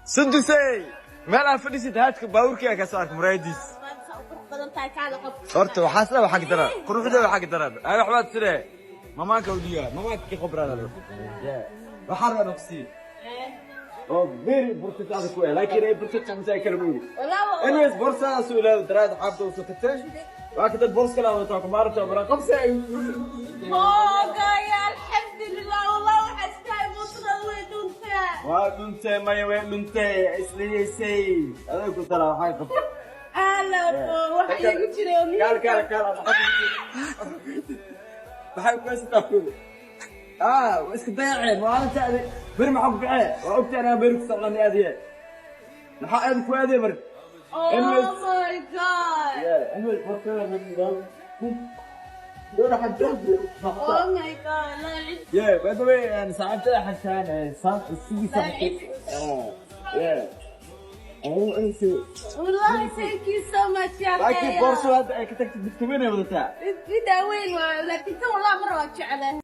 سندسي مالها فديسيد هاتك باوركي كسارك مريديس horta waxaas la waxa dara quruxda waxa dara ay waxbaad sire mamaanka udiya mamaanka ki khibrada leh waxa raba nafsi oo very burtata ku ah laakiin ay burtata ma kala muuqdo anyways borsa suula daraad xabta u sokatay waxa dad bors kala wata ku maarta bara qabsa ay يا الحمد لله والله وحشتاي مصر ودنتا ودنتا ما ودنتا اسلي سي انا كنت ترى حاجه هلا waxay igu jireen kal waxay ku istaafay iska dayacay maalinta bir ma xog bixay waa ogtay ana bir ku saqlan aadiye maxaa aad ku aadiye mar oh my god yeah anyway farkada min dal دور حد oh my god yeah by the way انا ساعتها حسان صار السي سبت yeah والله thank you so much يا اخي لكن بورصه كنت تكتبينها ولا بتاع في داوين لكن والله مره جعله